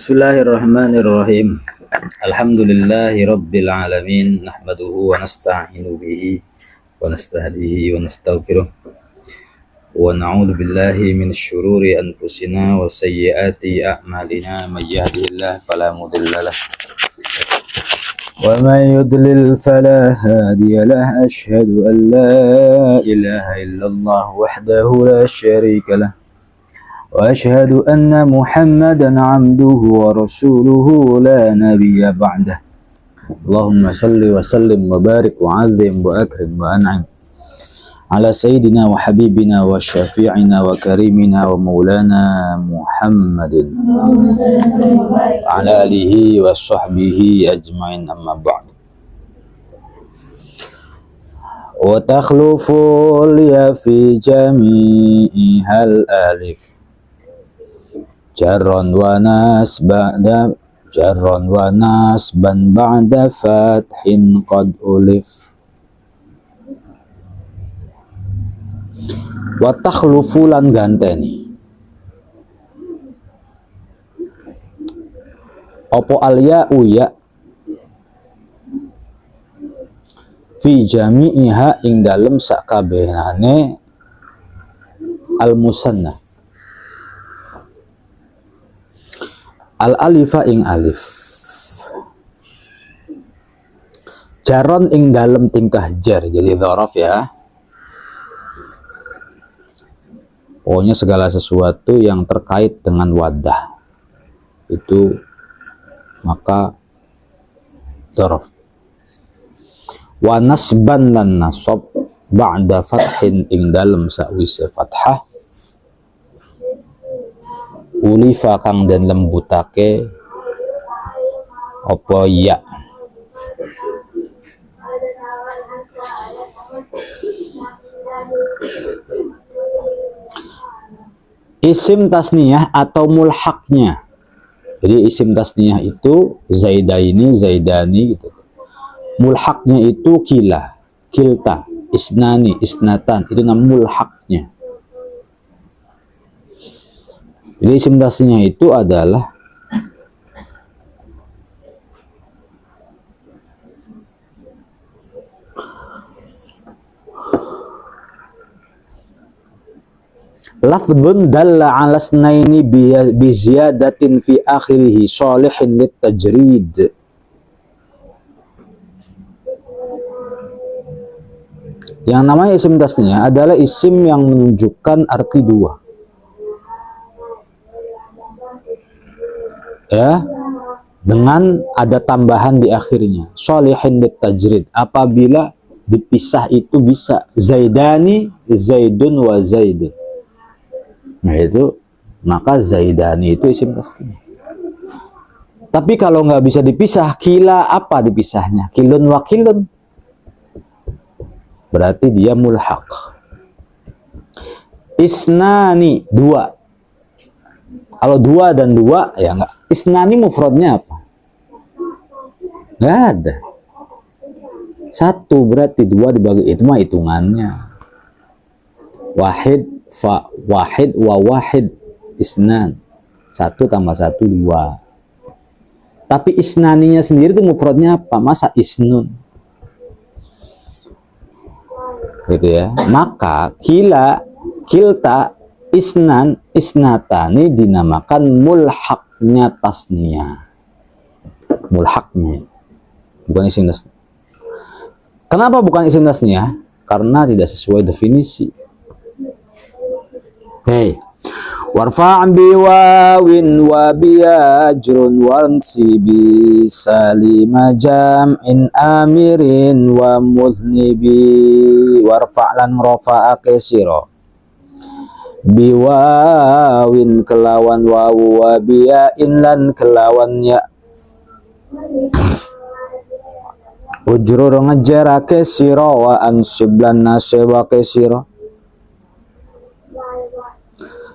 Bismillahirrahmanirrahim. Alhamdulillahi rabbil alamin. Nahmaduhu wa nasta'inu bihi wa nastahdihi wa nastaghfiruh. Wa na'udzu billahi min syururi anfusina wa sayyiati a'malina. May yahdihillahu fala mudilla lahu wa may yudlil fala hadiya lahu. Asyhadu an la ilaha illallah wahdahu la syarika lahu wa asyhadu anna Muhammadan abduhu wa rasuluhu la nabiyya ba'dah. Allahumma salli wa sallim wa barik wa azim wa akrim wa an'im ala sayyidina wa habibina wa syafi'ina wa karimina wa maulana Muhammadin ala alihi wa sahbihi ajmain, amma ba'd. Wa takhluful ya fi jami'ihal alif jarron wa nasban ba'da fathin qad ulif. Wa takhlufu lan ganteni opo alya uya fi jami'iha ing dalem sakabehane al musanna al alifa ing alif jaron ing dalem tingkah jar, jadi dzaraf ya, pokoknya segala sesuatu yang terkait dengan wadah itu maka dzaraf. Wa nasban lan nasab ba'da fathin ing dalem sakwise fathah ulifa kang dan lembutake opo ya. Isim tasniyah atau mulhaknya, jadi isim tasniyah itu zaidaini, zaidani gitu. Mulhaknya itu kila, kilta, isnani, isnatan, itu namanya mulhaknya. Jadi isim tasniyah itu adalah lafdzun dalla ala snaini bi ziyadatin fi akhirih shalihin lit tajrid. Yang namanya isim tasniyah adalah isim yang menunjukkan arti dua, ya, dengan ada tambahan di akhirnya sholihin lit tajrid. Apabila dipisah itu bisa zaidani, zaidun wa zaidun, nah itu maka zaidani itu isim tasniyah. Tapi kalau nggak bisa dipisah, kila apa dipisahnya, kilun wa kilun, berarti dia mulhaq. Isnani dua, kalau dua dan dua ya enggak. Isnani mufradnya apa? Enggak ada. Satu berarti dua dibagi, itu mah hitungannya. Wahid fa wahid wa wahid isnan. Satu tambah satu dua. Tapi isnaninya sendiri itu mufradnya apa? Masa isnun? Gitu ya. Maka kila, kilta, isnan, isnatani dinamakan mulhaknya tasniyah. Mulhaknya, bukan isim tasniyah. Kenapa bukan isim tasniyah? Karena tidak sesuai definisi. Hey, warfa' bi wawin wa bi ajrun warsi bi salima jam'in amirin wa muznibi. Warfa' lan rafa'ake sira biwawin kelawan wawu wa biyain lan kelawan ya. Ujrur ngejarake sira wa ansib lan nasibake sira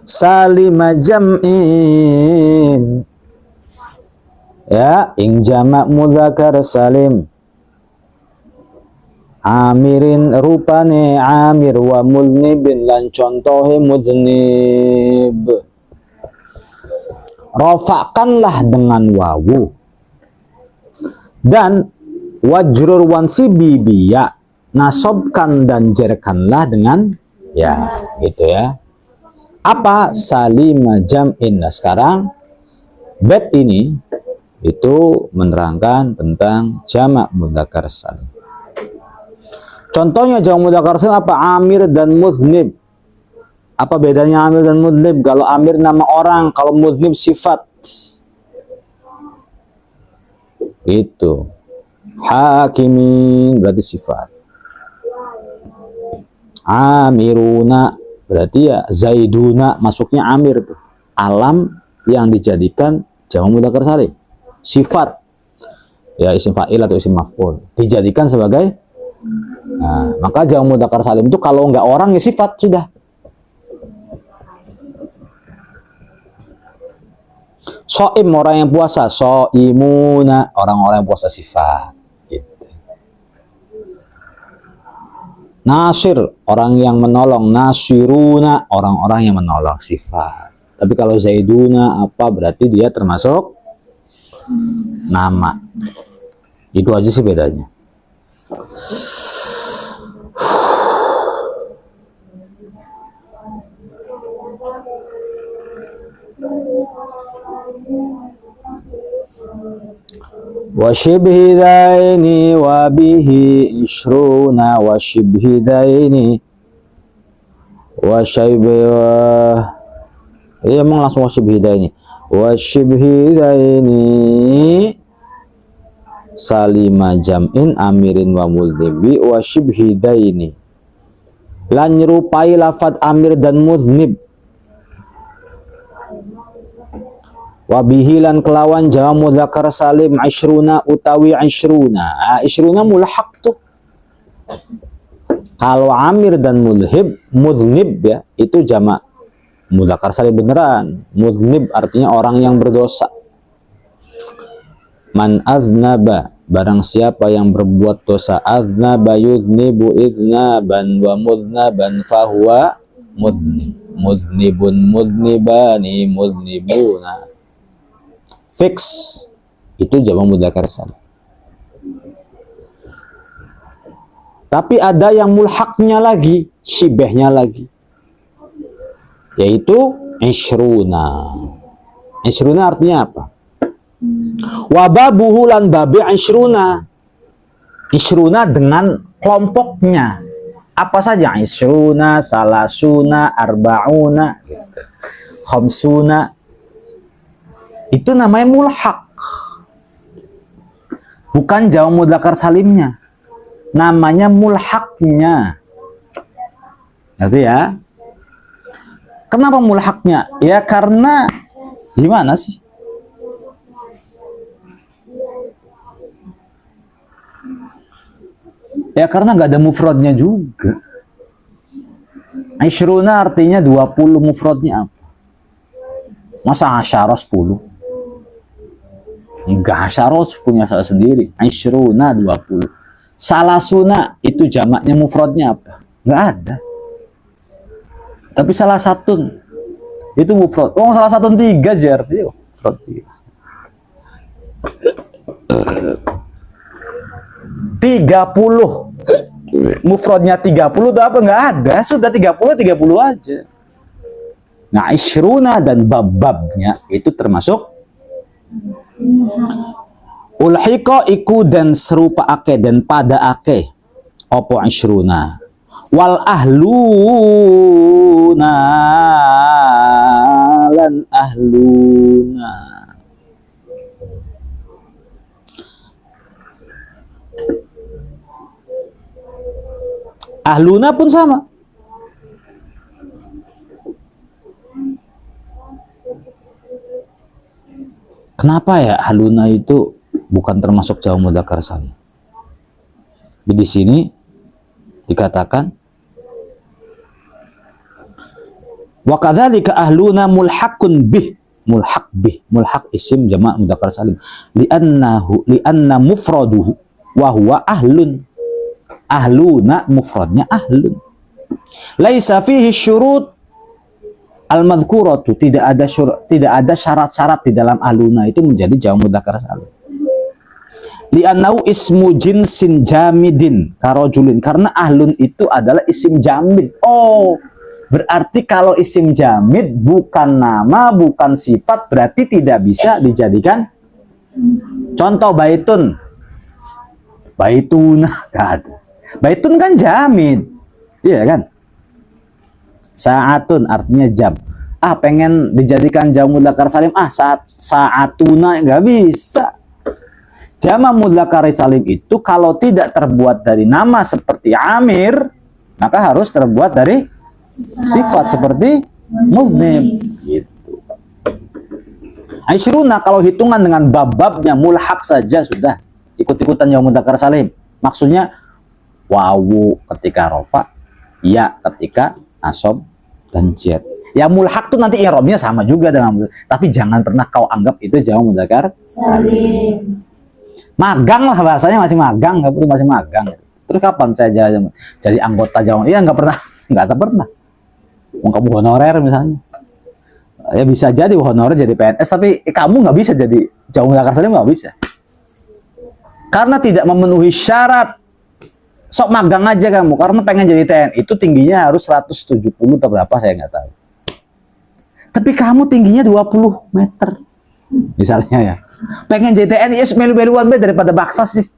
salima jam'in, ya, ing jamak mudzakkar salim. Amirin rupane amir wa muznibin lan contohe muznib. Rofa'kanlah dengan wawu. Dan wajrur wansibi biya, nasobkan dan jerkanlah dengan ya, gitu ya. Apa? Salima jam'in. Nah, sekarang bait ini itu menerangkan tentang jamak mudzakkar salim. Contohnya jamak mudzakkar salim apa? Amir dan muznib. Apa bedanya amir dan muznib? Kalau amir nama orang, kalau muznib sifat. Itu. Hakimin berarti sifat. Amiruna berarti ya zaiduna, masuknya amir tuh. Alam yang dijadikan jamak mudzakkar salim. Sifat. Ya isim fa'il atau isim maf'ul. Dijadikan sebagai maka jamak mudzakkar salim itu kalau enggak orang ya sifat sudah. So'im orang yang puasa, so'imuna orang-orang yang puasa sifat. Gitu. Nasir orang yang menolong, nasiruna orang-orang yang menolong sifat. Tapi kalau zaiduna apa berarti dia termasuk nama. Itu aja sih bedanya. Wa shibhi dhaini wa bihi ishruna wa shibhi dhaini wa shibhi emang langsung wa shibhi dhaini wa shibhi dhaini salima jam'in amirin wa mudhibi wa shibhi dhaini lan nyerupai lafad amir dan mudhnib. Wabihilan kelawan jamak mudzakkar salim ishruna utawi ishruna. Ishruna mulhaq tuh. Kalau amir dan mudhnib ya itu jamak mudzakkar salim beneran. Mudhnib artinya orang yang berdosa. Man aznaba barang siapa yang berbuat dosa, aznaba yudhnibu idznaban wa mudznaban fahuwa mudhnib. Mudhnibun mudhnibani mudhnibuna. Fix itu jamak mudzakkar salim. Tapi ada yang mulhaqnya lagi, syibehnya lagi, yaitu ishruna. Ishruna artinya apa? Wababuhu lan babi ishruna. Ishruna dengan kelompoknya. Apa saja? Ishruna, salasuna, arba'una, khamsuna. Itu namanya mulhaq. Bukan jamak mudzakkar salimnya. Namanya mulhaqnya. Ngerti ya? Kenapa mulhaqnya? Ya karena gimana sih? Ya karena nggak ada mufradnya juga. Ishruna artinya 20, mufradnya apa? Masa asyara 10? Enggak, asyara punya salah sendiri. Ishruna 20. Salasuna itu jamaknya mufradnya apa? Enggak ada. Tapi salah satu itu mufrad. Oh, salah satu 3 artinya mufrad sih. 30 mufradnya 30 itu apa? Enggak ada. Sudah 30 aja. Nah, ishruna dan bab-babnya itu termasuk ulhiqa iku dan serupa ake dan pada ake opo ishruna wal ahluna lan ahluna. Ahluna pun sama. Kenapa ya ahluna itu bukan termasuk jamak mudzakkar salim? Di sini dikatakan wa kadzalika ahluna mulhaqun bih, mulhaq bih, mulhaq isim jamak mudzakkar salim lianna mufraduhu wa huwa ahlun. Ahluna mufradnya ahlun. Laisa fihi syurut Al-madhkuratu tidak ada syarat-syarat di dalam ahluna itu menjadi jamak mudzakkar salim. Li'annahu ismu jinsin jamidin karojulin, karena ahlun itu adalah isim jamid. Oh, berarti kalau isim jamid bukan nama, bukan sifat, berarti tidak bisa dijadikan contoh. Baitun, baitun, baitun kan jamid, iya kan? Saatun artinya jam. Pengen dijadikan jamak mudzakkar salim, saatuna nggak bisa. Jamak mudzakkar salim itu kalau tidak terbuat dari nama seperti Amir, maka harus terbuat dari sifat seperti mudhnib gitu. Aisyuruna kalau hitungan dengan bab-babnya mulhaq saja sudah ikut-ikutan jamak mudzakkar salim. Maksudnya wawu ketika rofa, ya ketika nasab dan jar. Ya mulhaq tuh nanti i'rabnya sama juga dengan, tapi jangan pernah kau anggap itu jamak mudzakkar salim. Magang lah bahasanya, masih magang, nggak perlu masih magang. Terus kapan saya jadi anggota jamak? Iya nggak pernah. Mau kamu honorer misalnya, ya bisa jadi honorer jadi PNS, tapi kamu nggak bisa jadi jamak mudzakkar salim, nggak bisa. Karena tidak memenuhi syarat. Sok magang aja kamu, karena pengen jadi TNI itu tingginya harus 170 atau berapa saya nggak tahu. Tapi kamu tingginya 20 meter. Misalnya ya. Pengen jadi TNI, ya melu-meluan daripada baksa sih.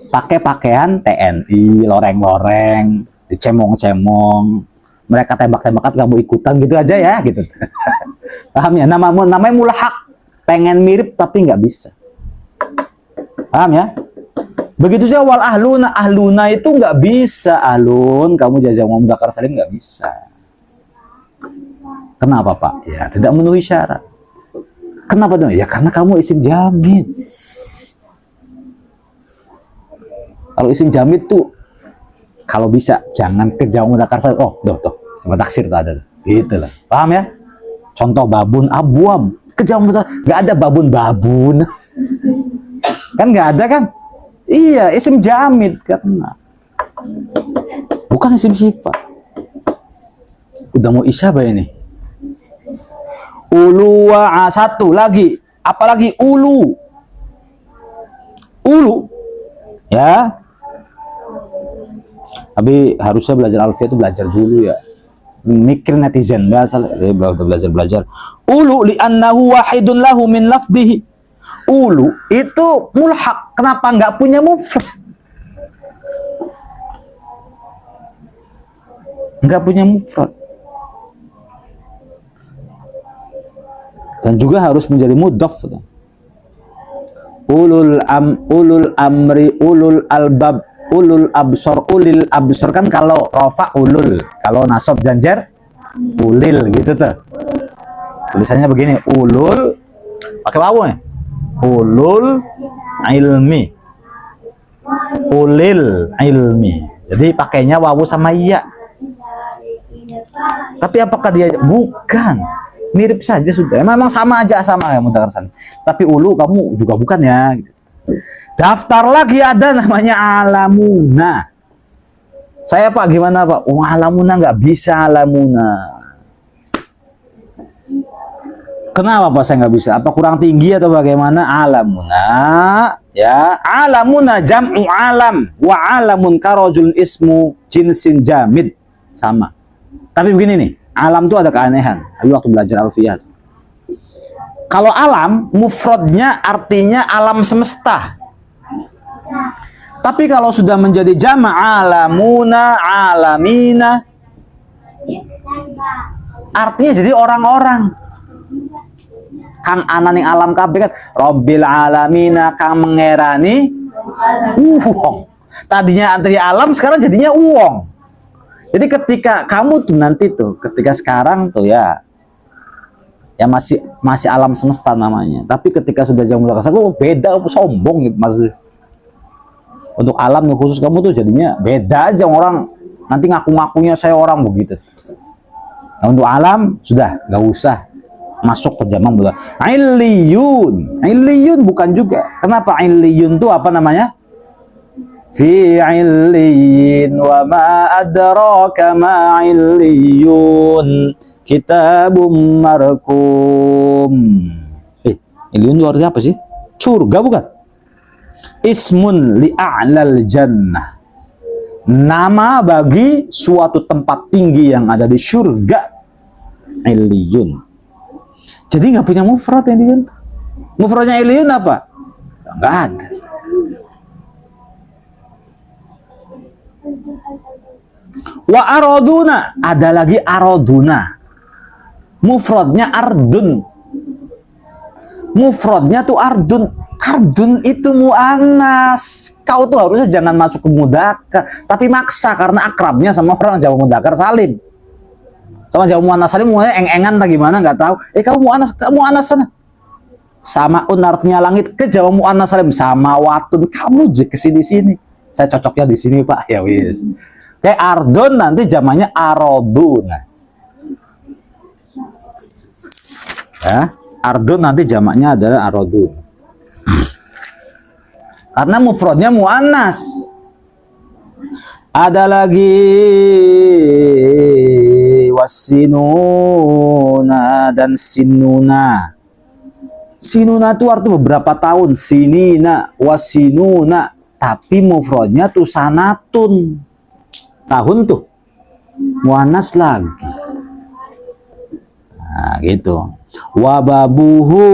Pakai pakaian TNI, loreng-loreng, dicemong-cemong. Mereka tembak-tembakan kamu ikutan gitu aja ya, gitu. Paham ya? Namanya mulhaq. Pengen mirip tapi nggak bisa. Paham ya? Begitu saja wal ahluna itu nggak bisa. Ahlun, kamu jadi jamak mudzakkar salim nggak bisa. Kenapa Pak? Ya tidak memenuhi syarat. Kenapa dong? Ya karena kamu isim jamid. Kalau isim jamid tuh kalau bisa jangan ke jamak mudzakkar salim. Oh, tuh, sama taksir tuh ada. Gitu lah. Paham ya? Contoh babun abwab. Ke jamak mudzakkar nggak ada babun. Kan nggak ada kan? Iya, isim jamid karena bukan isim sifat. Udah mau isyabah ini. Ulu wa satu lagi, apalagi ulu. Ya. Tapi harusnya belajar alfiah itu belajar dulu ya. Mikir netizen belajar. Ulu li'annahu wahidun lahu min lafdihi. Ulu itu mulhaq. Kenapa nggak punya mufrad? Nggak punya mufrad. Dan juga harus menjadi mudhaf. Ulul amri, ulul albab, ulul absor kan kalau rafa ulul, kalau nasab janjar ulil gitu tuh. Tulisannya begini, ulul pakai wawu ya. Ulul ilmi, ulil ilmi. Jadi pakainya wawu sama iya. Tapi apakah dia bukan? Mirip saja sudah. Memang sama aja sama ya mudzakkar salim. Tapi ulu kamu juga bukan ya. Daftar lagi ada namanya alamuna. Saya Pak gimana Pak? Oh alamuna nggak bisa alamuna. Kenapa Pak saya nggak bisa? Apa kurang tinggi atau bagaimana? Alamuna, ya alamuna jam'u alam wa alamun karojul ismu jinsin jamid sama. Tapi begini nih, alam itu ada keanehan. Dulu waktu belajar alfiyah. Kalau alam mufradnya artinya alam semesta. Tapi kalau sudah menjadi jama' alamuna, alamina, artinya jadi orang-orang. Kang ananing alam kabeh kan Rabbil alamina kang mengerani uwong. Tadinya antri alam sekarang jadinya uwong. Jadi ketika kamu tuh nanti tuh ketika sekarang tuh ya masih alam semesta namanya. Tapi ketika sudah jamak mudzakkar salim beda, sombong gitu maksudnya. Untuk alam yang khusus kamu tuh jadinya beda aja, orang nanti ngaku-ngakunya saya orang begitu. Nah, untuk alam sudah nggak usah masuk ke jamak mudzakkar. Illiyun bukan juga. Kenapa illiyun itu apa namanya? Fi illiyin wa ma adraka ma illiyun. kitabum marqum. Illiyun itu artinya apa sih? Surga bukan? Ismun li'a'lal jannah. Nama bagi suatu tempat tinggi yang ada di surga. Illiyun. Jadi nggak punya mufrad Illiyun. Mufradnya Illiyun apa? Nggak ada. Wa araduna, ada lagi araduna. Mufradnya ardun. Mufradnya tuh ardun. Ardun itu muannas. Kau tuh harusnya jangan masuk ke mudzakkar, tapi maksa karena akrabnya sama orang Jawa mudzakkar salim. Sama Jawa muannas salim mulai eng-engan tak gimana nggak tahu. Kamu muannas sana. Samaun artinya langit, ke Jawa muannas salim sama watun. Kamu je ke sini-sini. Saya cocoknya di sini, Pak. Ya wis. Kayak ardun nanti zamannya arodun. Ya, ardun nanti jamaknya adalah arodun. Karena mufradnya muannas. Ada lagi wasinuna dan sinuna. Sinuna itu artinya beberapa tahun. Sinina, wasinuna. Tapi mufradnya tuh sanatun. Tahun tuh. Muannas lagi. Nah gitu. Wababuhu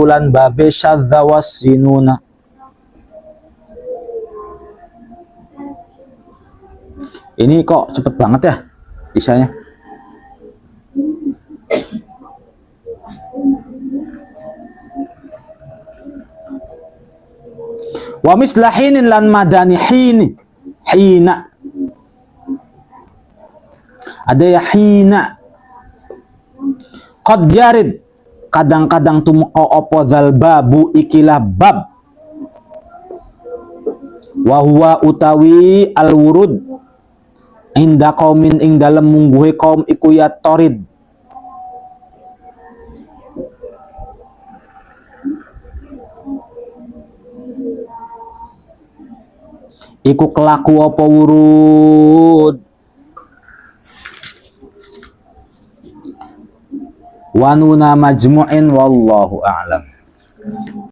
lan babe syadza wasinuna. Ini kok cepet banget ya isanya. Wa mislahinin lan madani hina. Ada ya hina. Qad yarid, kadang-kadang tumeka apa zal babu ikilah bab. Wa huwa utawi al wurud inda qaumin ing dalem mungguhe kaum iku ya torid. Iku kelaku apa wurud. Wanuna majmu'in wallahu a'lam.